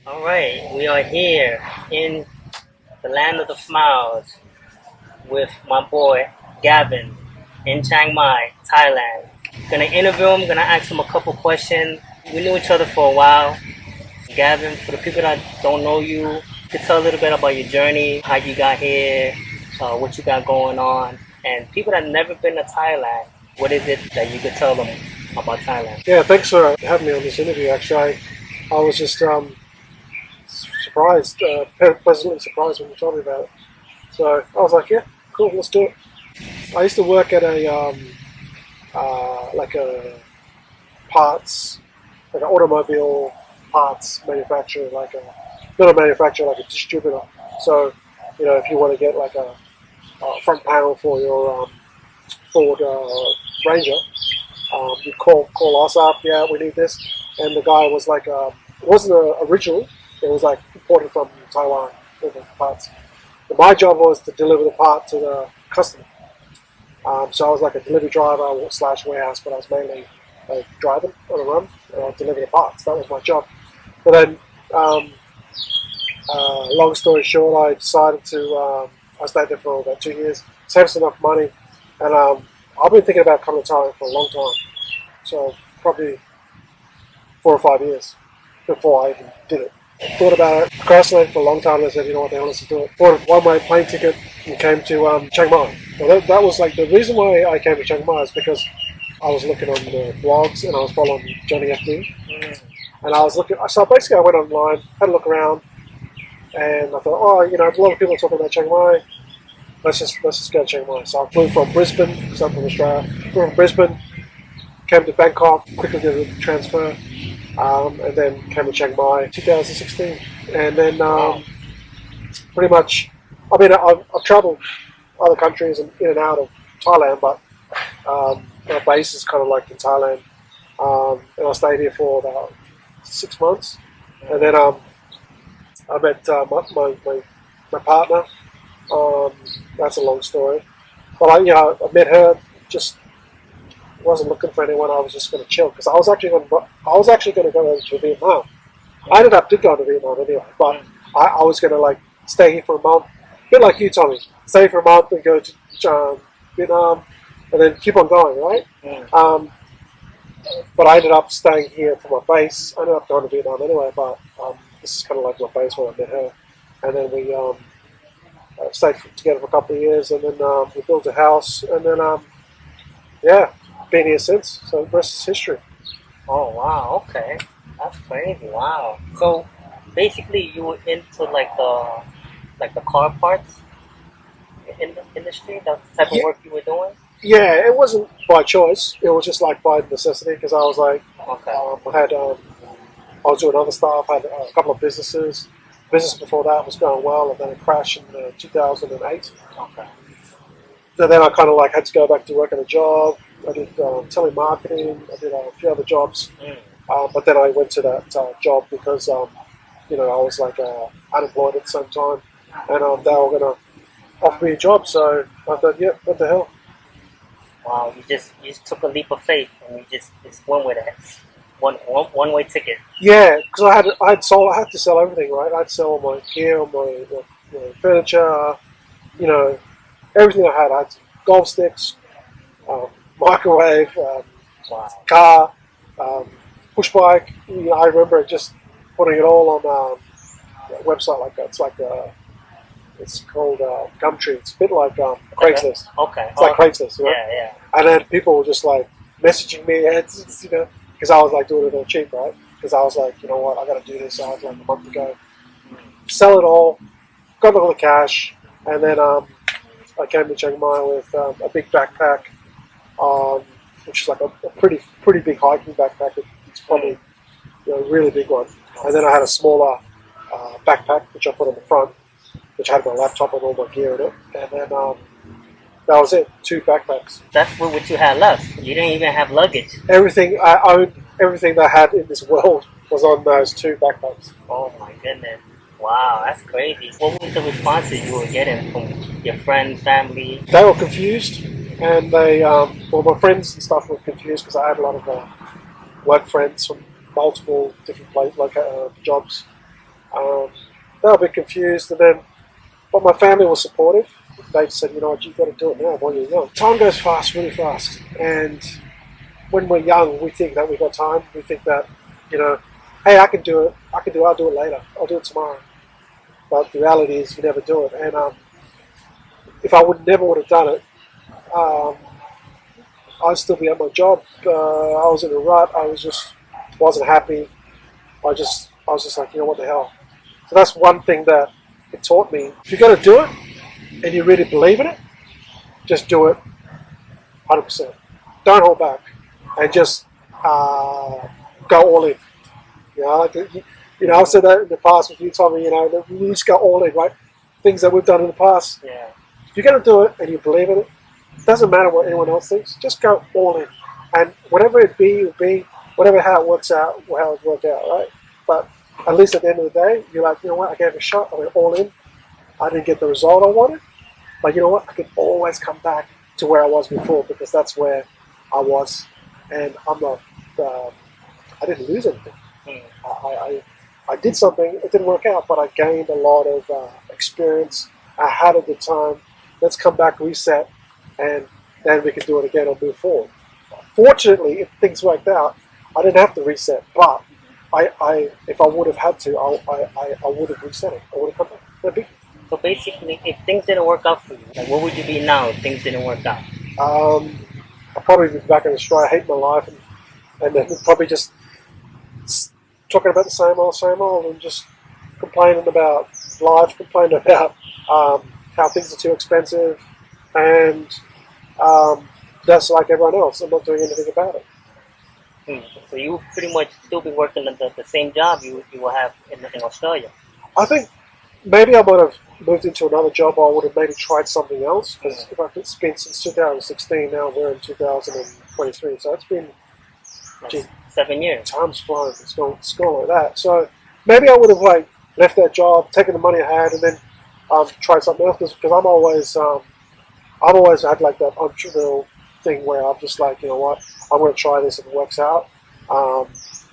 All right, we are here in the land of the smiles with my boy Gavin in Chiang Mai, Thailand. Gonna interview him, gonna ask him a couple questions. We knew each other for a while. Gavin, for the people that don't know you, you could tell a little bit about your journey, how you got here, what you got going on, and people that never been to Thailand, what is it that you could tell them about Thailand? Yeah, thanks for having me on this interview. Actually, I was just surprised, pleasantly surprised when you told me about it. So I was like, yeah, cool, let's do it. I used to work at like a parts, like an automobile parts manufacturer, not a manufacturer, like a distributor. So, if you want to get like a front panel for your Ford Ranger, you call us up. Yeah, we need this, and the guy was like, it wasn't original. It was like imported from Taiwan, all the parts. And my job was to deliver the part to the customer. So I was like a delivery driver slash warehouse, but I was mainly driving on a run, delivering the parts. That was my job. But then, long story short, I decided to. I stayed there for about 2 years, saved enough money, and I've been thinking about coming to Thailand for a long time. So probably 4 or 5 years before I even did it. Thought about it, procrastinated for a long time, and I said, you know what, the hell, let's do it. Bought a one-way plane ticket and came to Chiang Mai. Well, that was like the reason why I came to Chiang Mai is because I was looking on the blogs and I was following Johnny FD. And I was looking, so basically I went online, had a look around, and I thought, oh, there's a lot of people talking about Chiang Mai. Let's just go to Chiang Mai. So I flew from Brisbane, because I'm from Australia. Flew from Brisbane, came to Bangkok, quickly did a transfer, and then came to Chiang Mai 2016. And then pretty much, I mean, I've travelled other countries and in and out of Thailand, but my base is kind of like in Thailand. And I stayed here for about 6 months. And then I met my partner. That's a long story. But I met her, just wasn't looking for anyone. I was just going to chill because I was actually going to go to Vietnam. I did go to Vietnam anyway, but I was going to like stay here for a month, a bit like you, Tommy. Stay for a month and go to Vietnam, and then keep on going, right? But I ended up staying here for my base. I ended up going to Vietnam anyway, but this is kind of like my base where I met her, and then we stayed together for a couple of years, and then we built a house, and then been here since. So the rest is history. Oh wow, okay, that's crazy. Wow. So basically, you were into the car parts in the industry. That's the type of work you were doing. Yeah, it wasn't by choice. It was just like by necessity because I was like, Okay. I was doing other stuff. I had a couple of businesses. Business before that was going well, and then it crashed in 2008. Okay. So then I kind of like had to go back to work at a job. I did telemarketing. I did a few other jobs, but then I went to that job because I was like unemployed at the same time, and they were going to offer me a job. So I thought, yeah, what the hell? Wow, you just took a leap of faith and you just went with it. One way ticket. Yeah, because I had to sell everything, right? I had to sell all my gear, all my furniture, everything I had. I had golf sticks, microwave, Wow. car, push bike. I remember just putting it all on a website like that. It's like it's called Gumtree. It's a bit like Craigslist. Okay. It's like Craigslist, right? Yeah. And then people were just like messaging me, because I was like doing it all cheap, right? Because I was like, you know what, I got to do this. I was like a month ago, sell it all, got all the cash, and then I came to Chiang Mai with a big backpack, which is like a pretty big hiking backpack. It's probably a really big one. And then I had a smaller backpack which I put on the front, which had my laptop and all my gear in it, and then that was it. 2 backpacks. That's what you had left. You didn't even have luggage. Everything I owned, everything that I had in this world was on those 2 backpacks. Oh my goodness. Wow, that's crazy. What was the responses you were getting from your friends, family? They were confused, and my friends and stuff were confused because I had a lot of work friends from multiple different jobs, They were a bit confused, but my family was supportive. They said, you know what, you've got to do it now while you're young. Time goes fast, really fast, and when we're young, we think that we've got time. We think that, hey, I can do it. I'll do it later. I'll do it tomorrow. But the reality is, you never do it. And if I never would have done it, I'd still be at my job. I was in a rut. I wasn't happy. I was just like, what the hell. So that's one thing that it taught me. If you're going to do it and you really believe in it, just do it 100%. Don't hold back, and just go all in. I've said that in the past with you, Tommy. We just go all in, right? Things that we've done in the past. Yeah. If you're going to do it and you believe in it, it doesn't matter what anyone else thinks. Just go all in, and whatever it be, whatever how it works out, or how it's worked out, right? But at least at the end of the day, you're like, you know what? I gave it a shot. I went all in. I didn't get the result I wanted, but you know what? I can always come back to where I was before, because that's where I was, and I'm not. I didn't lose anything. I did something. It didn't work out, but I gained a lot of experience. I had at the time. Let's come back, reset, and then we can do it again or move forward. Fortunately, if things worked out, I didn't have to reset. But if I would have had to, I would have reset it. I would have come back. That'd be. So basically, if things didn't work out for you, like what would you be now if things didn't work out? I'll probably be back in Australia, hate my life, and then probably just talking about the same old, and just complaining about life, complaining about how things are too expensive, and that's like everyone else. I'm not doing anything about it. So you pretty much still be working at the same job you will have in Australia. I think maybe I might have moved into another job. I would have maybe tried something else, because if I could spend since 2016, now we're in 2023, so it's been 7 years. Time's flying. It's going like that. So maybe I would have left that job, taken the money I had, and then tried something else, because I've always had like that entrepreneurial thing where I'm just like, you know what, I'm going to try this. If it works out,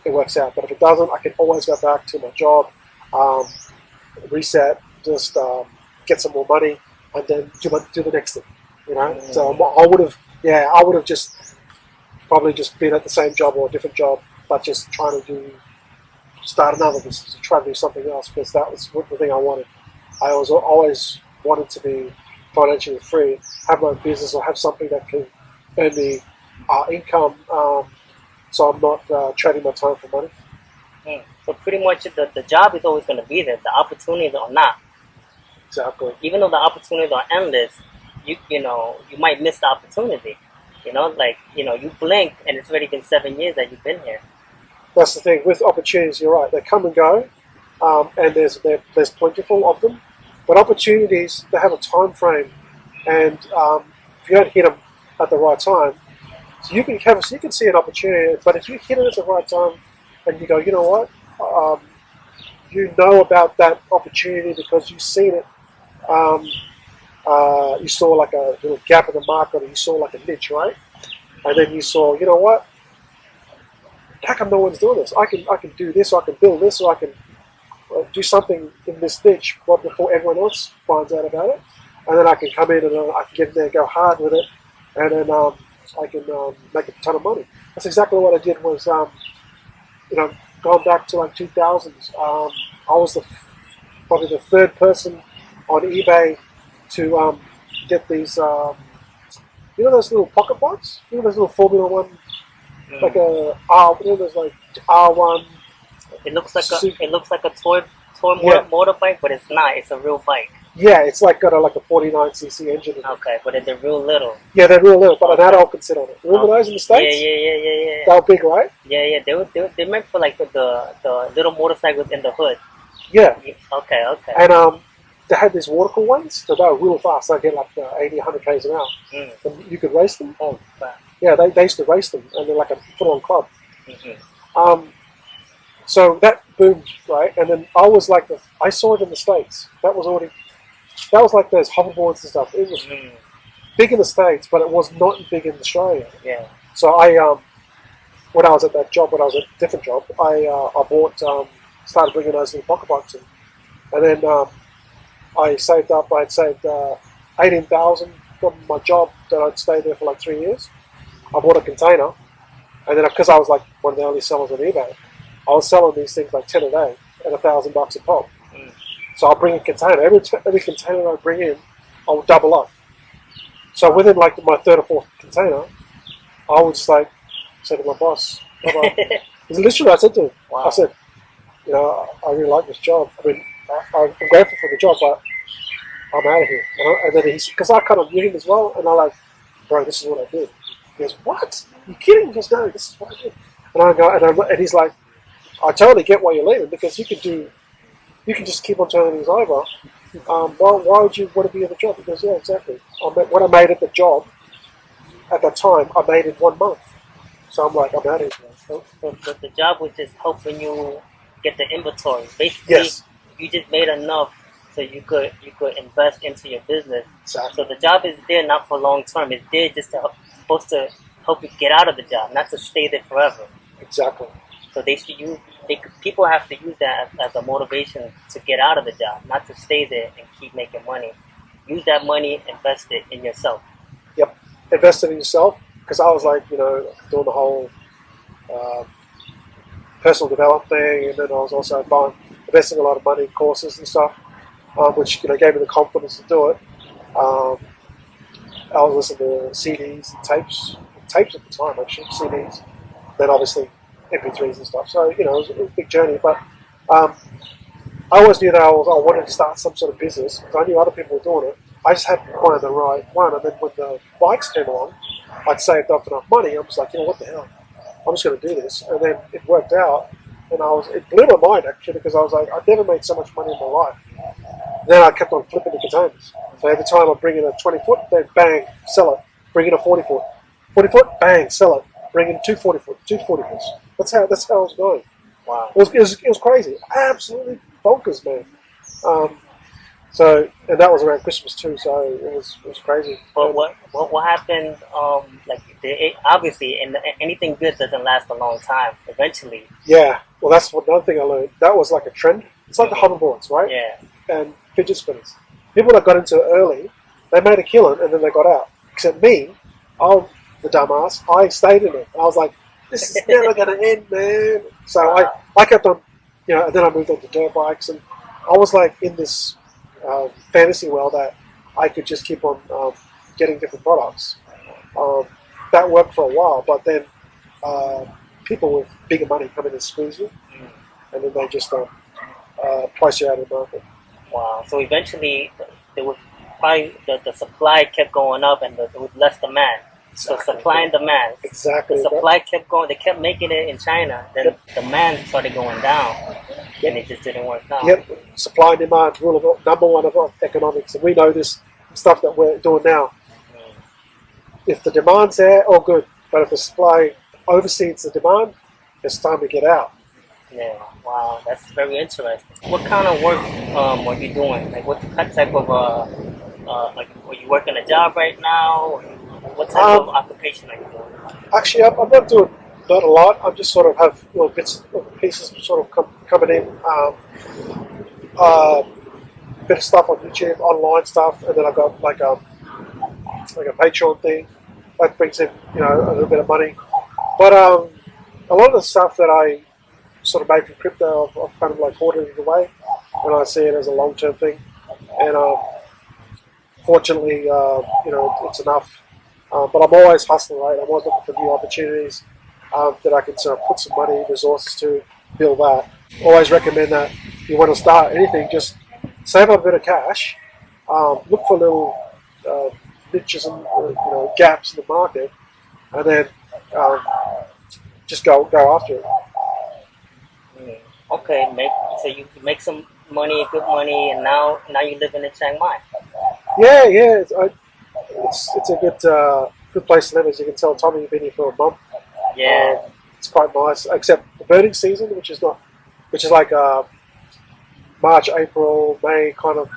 it works out. But if it doesn't, I can always go back to my job, reset, just get some more money, and then do the next thing. So I would have just probably just been at the same job or a different job, but just trying to start another business, try to do something else, because that was the thing I wanted. I always wanted to be financially free, have my own business, or have something that can earn me income, so I'm not trading my time for money. So pretty much the job is always going to be there. The opportunities are not. Exactly. Even though the opportunities are endless, you might miss the opportunity. You blink and it's already been 7 years that you've been here. That's the thing with opportunities. You're right; they come and go, and there's plentiful of them. But opportunities, they have a time frame, and if you don't hit them at the right time, so you can see an opportunity. But if you hit it at the right time, and you go, you know what, you know about that opportunity because you've seen it. You saw like a little gap in the market, or you saw like a niche, right? And then you saw, you know what? How come no one's doing this? I can do this, or I can build this, or I can do something in this niche right before everyone else finds out about it. And then I can come in and I can get in there and go hard with it, and then I can make a ton of money. That's exactly what I did. Was going back to like 2000s. I was probably the third person on eBay to get these, those little pocket bikes? Those little Formula One, like there's like R1. It looks like a toy motorbike, but it's not. It's a real bike. Yeah, it's like got a 49cc engine. Okay, but they're real little. Yeah, they're real little, but an adult can sit on it. Remember those in the States? Yeah. They were big, right? Yeah. They meant for like the little motorcycles in the hood. Yeah. Okay. And they had these water-cooled ones, so they were real fast. They get like 80, 100 k's an hour. And you could race them. Oh, wow. Yeah, they used to race them, and they're like a full-on club. Mm-hmm. So that boomed, right? And then I saw it in the States. That was like those hoverboards and stuff. It was big in the States, but it was not big in Australia. Yeah. So when I was at that job, when I was at a different job, I bought started bringing those little pocket bikes in. And then I saved up. I had saved 18,000 from my job that I'd stayed there for like 3 years. I bought a container, and then because I was like one of the only sellers on eBay, I was selling these things like 10 a day at $1,000 a pop. So I'll bring a container. Every container I bring in, I'll double up. So within like my third or fourth container, I would just like say to my boss, literally I said to him, I said, I really like this job. I mean, I'm grateful for the job, but I'm out of here. And then because I kind of knew him as well, and I'm like, bro, this is what I did. He goes, what? Are you kidding? He goes, no, this is what I did. And I go, and he's like, I totally get why you're leaving, because you can just keep on turning things over. Why would you want to be in the job? Because yeah, exactly. What I made at the job at that time, I made in 1 month. So I'm like, I'm out of here. So the job was just helping you get the inventory. Basically, yes. You just made enough so you could invest into your business. Exactly. So the job is there not for long term. It's there just supposed to help you get out of the job, not to stay there forever. Exactly. So people have to use that as a motivation to get out of the job, not to stay there and keep making money. Use that money, invest it in yourself. Yep, invest it in yourself, because I was like, doing the whole personal development thing, and then I was also investing a lot of money in courses and stuff, which gave me the confidence to do it. I was listening to CDs and tapes at the time, actually, CDs. Then obviously MP3s and stuff. So, it was a big journey. But I always knew that I wanted to start some sort of business, because I knew other people were doing it. I just hadn't found the right one. And then when the bikes came along, I'd saved up enough money. I was like, what the hell? I'm just going to do this. And then it worked out. And it blew my mind, actually, because I was like, I've never made so much money in my life. Then I kept on flipping the containers. So every time I bring in a 20-foot, then bang, sell it. Bring in a 40-foot. 40-foot, bang, sell it. Bring in two 40-foot, two 40-foots. That's how I was going. Wow. It was crazy. Absolutely bonkers, man. And that was around Christmas too, so it was crazy. But what happened? Obviously, anything good doesn't last a long time. Eventually. Yeah. Well, that's another thing I learned. That was like a trend. It's like the hoverboards, right? Yeah. And fidget spinners. People that got into it early, they made a killing and then they got out. Except me, I'm the dumbass. I stayed in it. I was like, this is never going to end, man. So I kept on, and then I moved on to dirt bikes, and I was like in this fantasy world that I could just keep on getting different products. That worked for a while, but then people with bigger money come in and squeeze you, and then they just price you out of the market. Wow. So eventually, there was probably the supply kept going up, and there was less demand. Exactly. So supply and demand. Exactly. The supply kept going. They kept making it in China. Then demand started going down, and it just didn't work out. Yep. Supply and demand, number one of economics, and we know this stuff that we're doing now. If the demand's there, all good. But if the supply oversees the demand, it's time to get out. Yeah, wow, that's very interesting. What kind of work are you doing? Like, what type of like, are you working a job right now? What type of occupation are you doing? Actually, I'm not doing not a lot. I just sort of have little bits and pieces sort of coming in. Bit of stuff on YouTube, online stuff, and then I've got like a Patreon thing that brings in a little bit of money. But a lot of the stuff that I sort of made from crypto, I've kind of like hoarded it away, and I see it as a long-term thing. And fortunately, it's enough. But I'm always hustling, right? I'm always looking for new opportunities that I can sort of put some money, resources to build that. Always recommend that if you want to start anything, just save up a bit of cash, look for little niches and gaps in the market, and then just go after it. Okay, so you make some money, good money, and now you're living in Chiang Mai. Yeah, it's a good place to live. As you can tell, Tommy, you've been here for a month. Yeah, it's quite nice, except the birding season, which is like March, April, May kind of.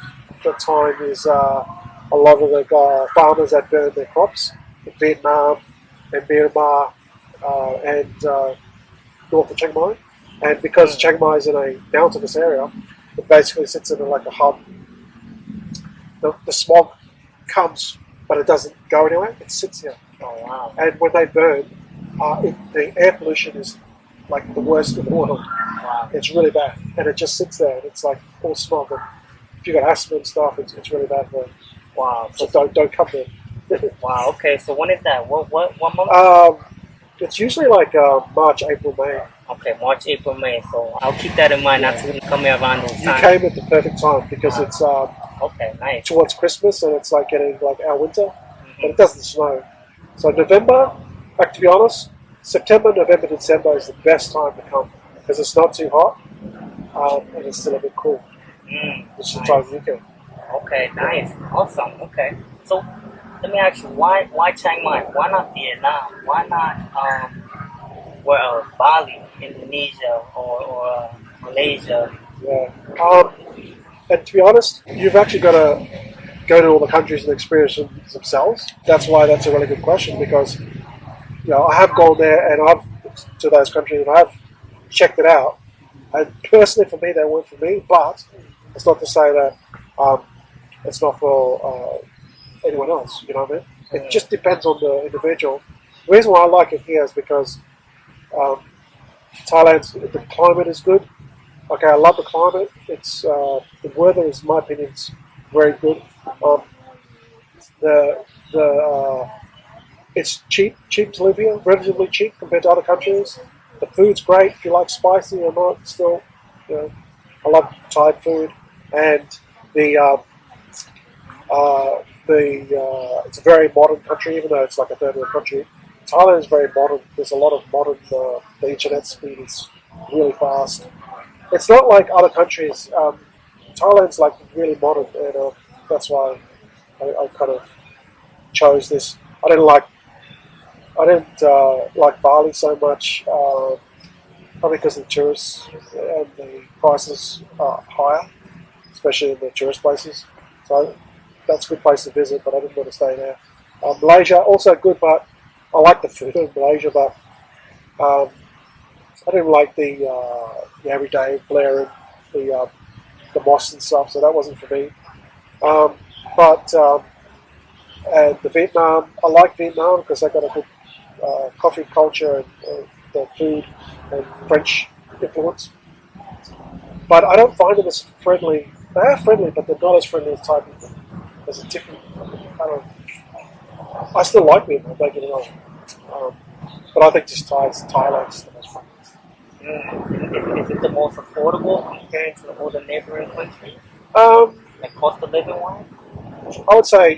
That time is a lot of the farmers that burn their crops in Vietnam and Myanmar and north of Chiang Mai. And because Chiang Mai is in a mountainous area, it basically sits in like a hub. The smog comes, but it doesn't go anywhere. It sits here. Oh wow. And when they burn, the air pollution is like the worst in the world. Wow. It's really bad, and it just sits there. And it's like all smog. And if you got asthma and stuff, it's really bad for you. Wow. So don't come there. Wow. Okay. So when is that? What month? It's usually like March, April, May. Okay, March, April, May. So I'll keep that in mind not to come here around those You times. came at the perfect time because it's Okay, nice. towards Christmas and it's like getting like our winter, but it doesn't snow. So November, like to be honest, September, November, December is the best time to come because it's not too hot and it's still a bit cool. Which is the time you can. Okay, nice, awesome. Okay, so let me ask you, why Chiang Mai? Why not Vietnam? Why not Bali, Indonesia, or Malaysia? Yeah. And to be honest, you've actually got to go to all the countries and experience them themselves. That's why that's a really good question because I have gone there and I've to those countries and I've checked it out. And personally, for me, they weren't for me. But it's not to say that it's not for anyone else. You know what I mean? It just depends on the individual. The reason why I like it here is because Thailand's the climate is good. Okay, I love the climate. It's the weather is, in my opinion, is very good. It's cheap to live here, relatively cheap compared to other countries. The food's great if you like spicy or not. Still, I love Thai food, and it's a very modern country, even though it's like a third world country. Thailand is very modern. There's a lot of modern. The internet speed is really fast. It's not like other countries. Thailand's like really modern, and that's why I kind of chose this. I didn't like Bali so much, probably because of the tourists and the prices are higher, especially in the tourist places. So that's a good place to visit, but I didn't want to stay there. Malaysia also good, but I like the food in Malaysia, but I didn't like the everyday blaring, the mosques and stuff, so that wasn't for me. And the Vietnam, I like Vietnam because they got a good coffee culture and the food and French influence. But I don't find them as friendly. They are friendly, but they're not as friendly as Thai people. There's a different kind of. I still like Vietnam, don't get me wrong. But I think just Thailand is the most friendly. Is it the most affordable compared to all the neighboring countries? Like cost of living wise? I would say,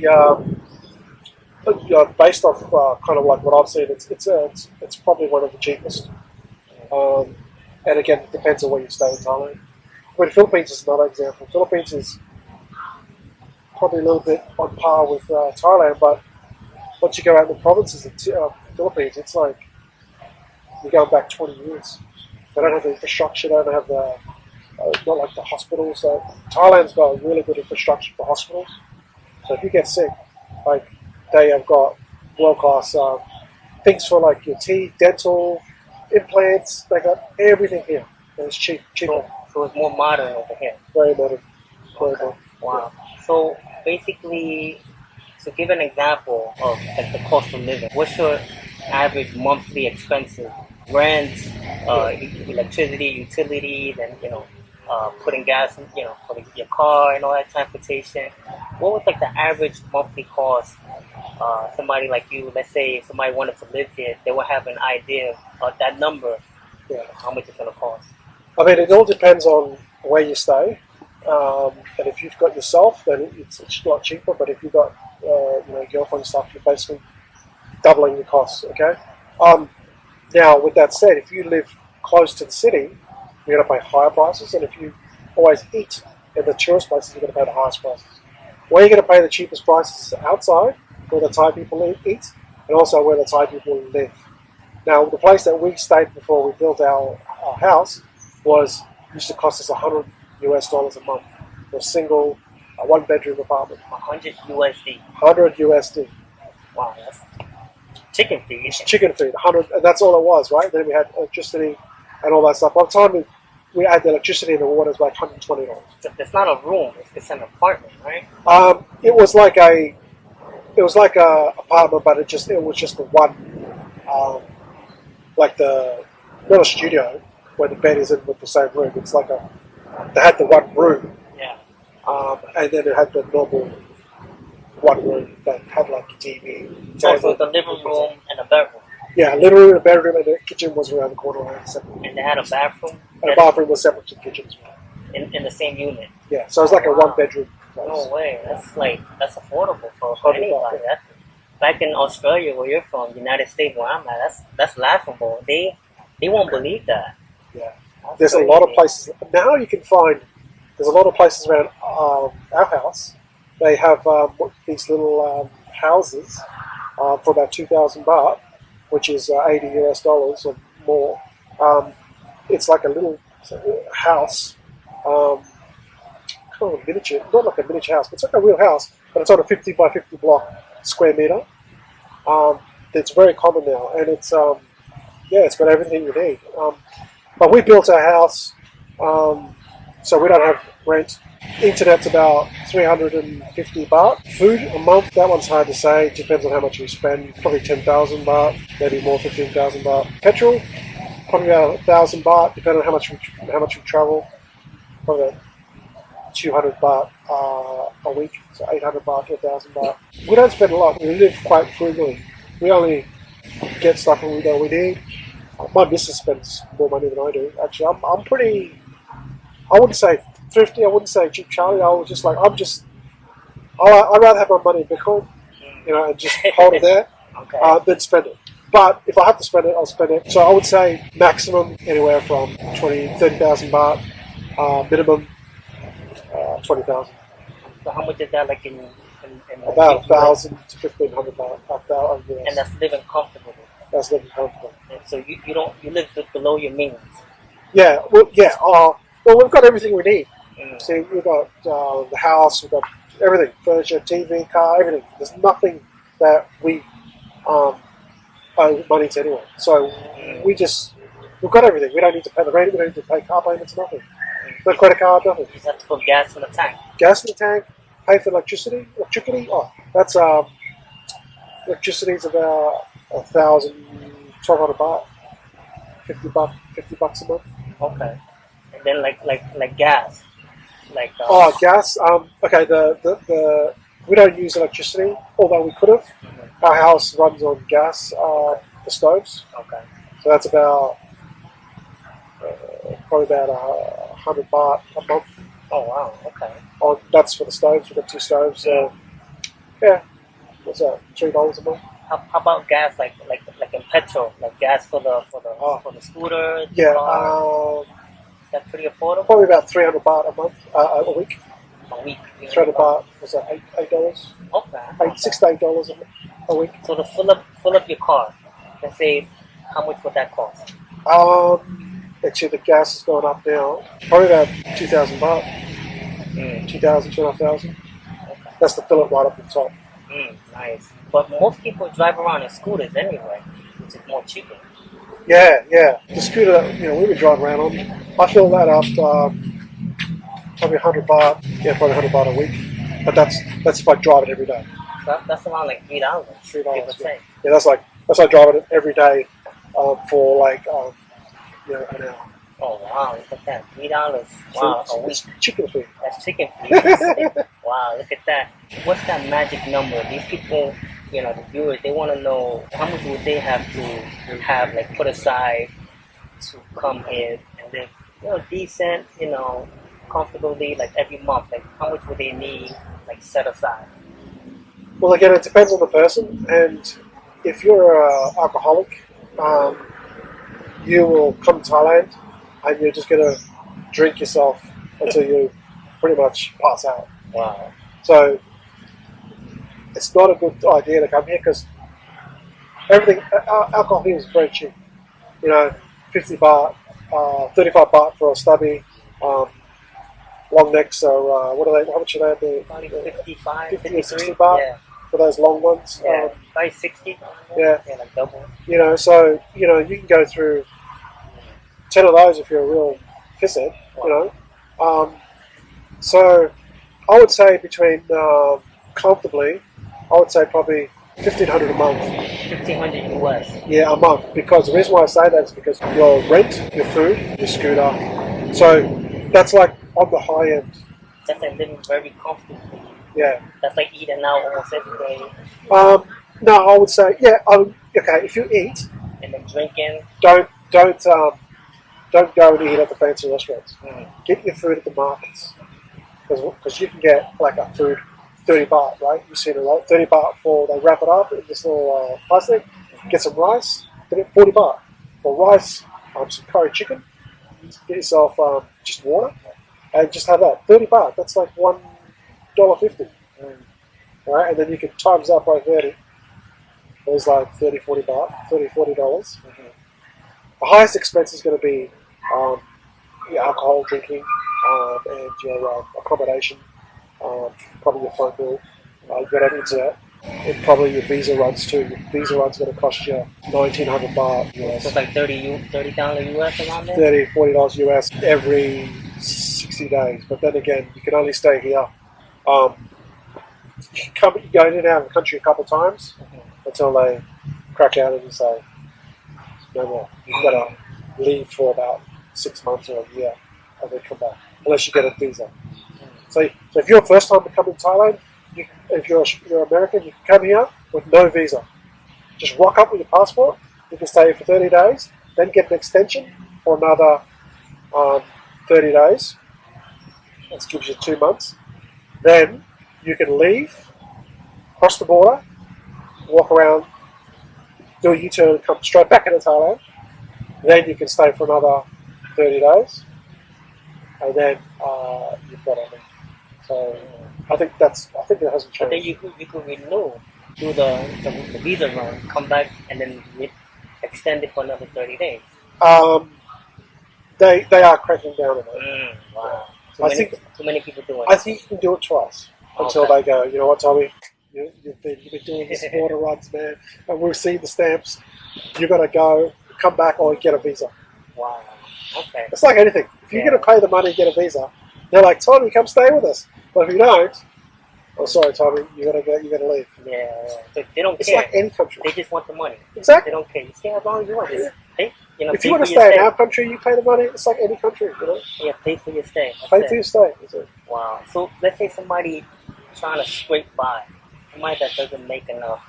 based off kind of like what I've seen, it's probably one of the cheapest. And again, it depends on where you stay in Thailand. I mean, Philippines is another example. Philippines is probably a little bit on par with Thailand, but once you go out in the provinces of Philippines, it's like you're going back 20 years. They don't have the infrastructure. They don't have the not like the hospitals. So Thailand's got a really good infrastructure for hospitals. So if you get sick, like they have got world class things for like your teeth, dental, implants. They got everything here, and it's cheaper. So it's more modern over here. Very modern. Very modern. Wow. So basically, to give an example of like the cost of living, what's your average monthly expenses? Rent, electricity, utilities, and putting gas in, for your car and all that transportation. What was like the average monthly cost? Somebody like you, let's say if somebody wanted to live here, they would have an idea of that number. Yeah. How much it's going to cost? I mean, it all depends on where you stay. And if you've got yourself, then it's a lot cheaper. But if you've got girlfriend stuff, you're basically doubling your costs. Okay. Now, with that said, if you live close to the city, you're going to pay higher prices, and if you always eat in the tourist places, you're going to pay the highest prices. Where you're going to pay the cheapest prices is outside, where the Thai people eat, and also where the Thai people live. Now, the place that we stayed before we built our house used to cost us $100 a month for a single one-bedroom apartment. 100 USD. 100 USD. Wow, that's chicken feed. Chicken feed, 100, and that's all it was, right? Then we had electricity, and all that stuff. By the time we add the electricity and the water, it's like $120. It's not a room. It's an apartment, right? It was like a apartment, but it was just the one, like not a studio where the bed is in with the same room. It's like they had the one room, Yeah. and then it had the normal one room that had like a TV. So table. the living room and a bedroom. Yeah, living room, a bedroom, and the kitchen was around the corner. And they had a bathroom. And the bathroom was separate to the kitchen as well. In the same unit. Yeah, so it's like a one-bedroom place. No way. That's affordable for anybody. Back in Australia, where you're from, United States, where I'm at, that's laughable. They won't believe that. Yeah, That's there's crazy. a lot of places now. You can find there's a lot of places around our house. They have these little houses for about 2,000 baht, which is $80 or more. It's like a little house. Kind of a miniature, not like a miniature house, but it's like a real house, but it's on a 50 by 50 block square meter. It's very common now, and it's it's got everything you need. But we built our house, so we don't have rent. Internet's about 350 baht. Food a month, that one's hard to say. Depends on how much you spend. Probably 10,000 baht, maybe more, 15,000 baht. Petrol, probably about 1,000 baht, depending on how much we travel. Probably about 200 baht a week, so 800 baht to 1,000 baht. We don't spend a lot. We live quite frugally. We only get stuff when we know we need. My missus spends more money than I do. Actually, I'm pretty. I wouldn't say thrifty. I wouldn't say cheap Charlie. I'd rather have my money in Bitcoin, and just hold it there, Okay. than spend it. But if I have to spend it, I'll spend it. So I would say maximum anywhere from 30,000 baht, minimum 20,000. So how much is that like in About 1,000 to 1,500 baht. And that's living comfortably. That's living comfortable. And so you live below your means. Yeah, well, yeah. Well, we've got everything we need. Mm. See, we've got the house, we've got everything, furniture, TV, car, everything. There's nothing that we owe money to anyone. So we've got everything. We don't need to pay the rent, we don't need to pay car payments, nothing. No credit card, nothing. You just have to put gas in the tank. Gas in the tank, pay for electricity. That's electricity's about 1,000, 1,200 baht, 50 bucks a month. Okay. And then like gas. Like Gas. Okay, the we don't use electricity, although we could have. Mhm. Our house runs on gas, the stoves. Okay. So that's about probably about 100 baht a month. Oh wow. Okay. That's for the stoves. We've got 2 stoves. So yeah, what's that? $3 a month. How about gas like in petrol, like gas for the scooter? The Yeah, car? Is that pretty affordable? probably about 300 baht a month, a week. A week. 300 baht was that $8? Okay. $6 to $8 a week. So to fill up your car, let's say, how much would that cost? Actually, the gas has gone up now. Probably about 2,000 baht. 2,000, 2,500. Okay. That's to fill it right up the top. Nice. But most people drive around in scooters anyway, which is more cheaper. Yeah. The scooter that we've been driving around on, I fill that up probably 100 baht. Yeah, probably 100 baht a week. But that's if I drive it every day. So that's around like $3. $3. Give or Yeah. take. Yeah, that's like driving it every day for like an hour. Oh wow, look at that. $3. Wow, a week. It's chicken feed. That's chicken feed. Wow, look at that. What's that magic number? These people, the viewers, they want to know how much would they have to have like put aside to come in and live, decent, comfortably, like every month. Like how much would they need, like set aside? Well, again, it depends on the person, and if you're an alcoholic, you will come to Thailand and you're just going to drink yourself until you pretty much pass out. Wow. So it's not a good idea to come here because everything, alcohol here is very cheap. 50 baht, 35 baht for a stubby. Long necks are, how much are they? Probably 55, 50 or 53. 60 baht Yeah. for those long ones. Yeah. Probably 60. Yeah. Yeah, like double. So you can go through 10 of those if you're a real pisshead, you know. So I would say between comfortably, I would say probably 1,500 a month. 1,500 US. Yeah, a month. Because the reason why I say that is because your rent, your food, your scooter. So that's like on the high end. That's like living very comfortably. Yeah. That's like eating out almost every day. No, I would say okay. If you eat, And then drinking. don't go and eat at the fancy restaurants. Get your food at the markets because you can get like a food 30 baht, right? You've seen it, right? 30 baht for they wrap it up in this little plastic. Get some rice. Get 40 baht for rice. Some curry chicken. Get yourself just water and just have that 30 baht. That's like $1.50. Right, and then you can times up by 30. There's like 30, 40 baht, $30, $40. The highest expense is going to be your alcohol drinking and your accommodation, probably your phone bill. You've got to have internet, and probably your visa runs too. Your visa run's going to cost you 1,900 baht US. So it's like $30 US around there? $30, $40 US every 60 days. But then again, you can only stay here. You go in and out of the country a couple of times until they crack out and you say, no more. You've got to leave for about 6 months or a year and then come back, unless you get a visa. So if you're a first time to come in Thailand, if you're American, you can come here with no visa. Just rock up with your passport. You can stay here for 30 days, then get an extension for another 30 days. That gives you 2 months. Then you can leave, cross the border, walk around, do a U-turn and come straight back into Thailand. Then you can stay for another 30 days. And then you've got to leave. So I think it hasn't changed. But then you could renew, do the visa run, come back, and then extend it for another 30 days. They are cracking down on it. Wow. Too many people doing it. I think you can do it twice until they go, you know what, Tommy? You've been doing these border runs, man, and we've seen the stamps. You've got to go, come back, or get a visa. Wow. Okay. It's like anything. If you're going to pay the money and get a visa, they're like, Tommy, come stay with us. But if you don't, oh, sorry, Tommy, you got to leave. Yeah. So they don't care. It's like any country. They just want the money. Exactly. They don't care. You stay as long as you want. Just pay, if you want to stay in our country, you pay the money. It's like any country, you know. Yeah, pay for your stay. Pay for your stay. Wow. So let's say somebody trying to scrape by, somebody that doesn't make enough,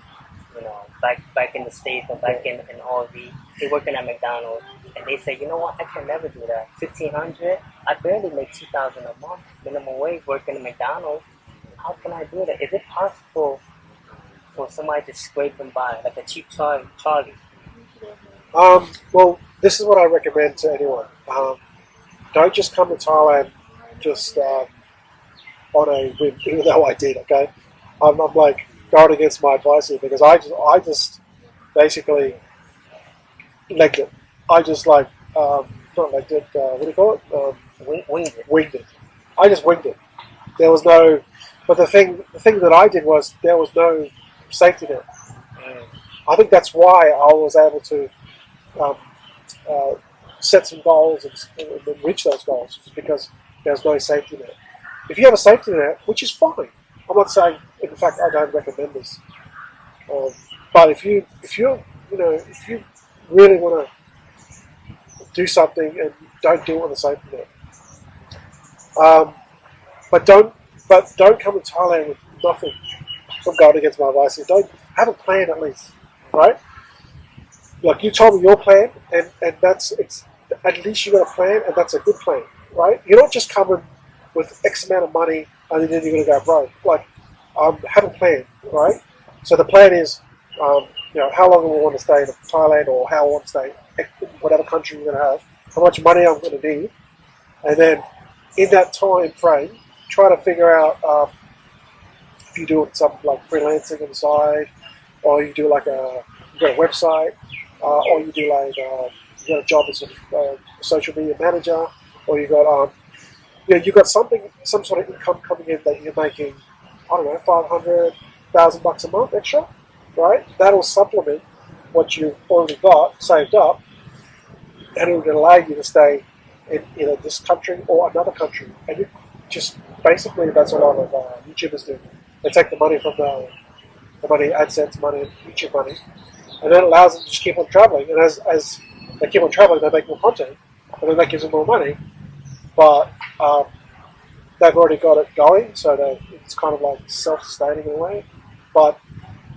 back in the States or back in RV, they're working at McDonald's, and they say, you know what, I can never do that. 1,500, I barely make 2,000 a month, minimum wage, working at McDonald's. How can I do that? Is it possible for somebody to scrape and buy, like a cheap Charlie? Well, this is what I recommend to anyone. Don't just come to Thailand just on a whim, even though I did, okay? I'm like going against my advice here because I just basically legged it. I just not legged it, what do you call it? Winged it. I just winged it. There was no, but the thing that I did was there was no safety net. I think that's why I was able to set some goals and reach those goals, because there's no safety net. If you have a safety net, which is fine, I'm not saying, in fact, I don't recommend this. But if you really want to do something and don't do it on a safety net, but don't come to Thailand with nothing. I'm going against my advice here. Don't have a plan at least, right? Like you told me your plan, and it's at least you got a plan, and that's a good plan, right? You're not just coming with X amount of money and then you're going to go broke. Like, have a plan, right? So the plan is, how long we want to stay in Thailand, or how I want to stay in whatever country we're going to have, how much money I'm going to need, and then in that time frame, try to figure out if you do something like freelancing on the side, or you do you've got a website, or you do you got a job as a social media manager, or you got you've got some sort of income coming in that you're making, I don't know, 500,000 bucks a month extra, right? That'll supplement what you've already got saved up, and it would allow you to stay in either this country or another country. And you just basically, that's what a lot of YouTubers do. They take the money from the money, AdSense money, YouTube money, and then it allows them to just keep on traveling. And as they keep on traveling, they make more content, and then that gives them more money. But they've already got it going, so it's kind of like self-sustaining in a way. But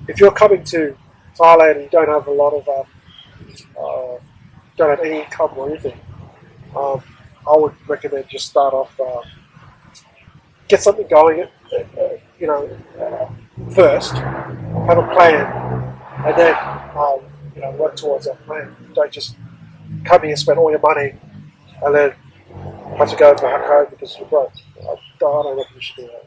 if you're coming to Thailand and you don't have a lot of don't have any income or anything, I would recommend just start off, get something going, first, have a plan, and then work towards that plan. Don't just come here, spend all your money, and then have to go back home because you're broke. I don't reckon you should do that.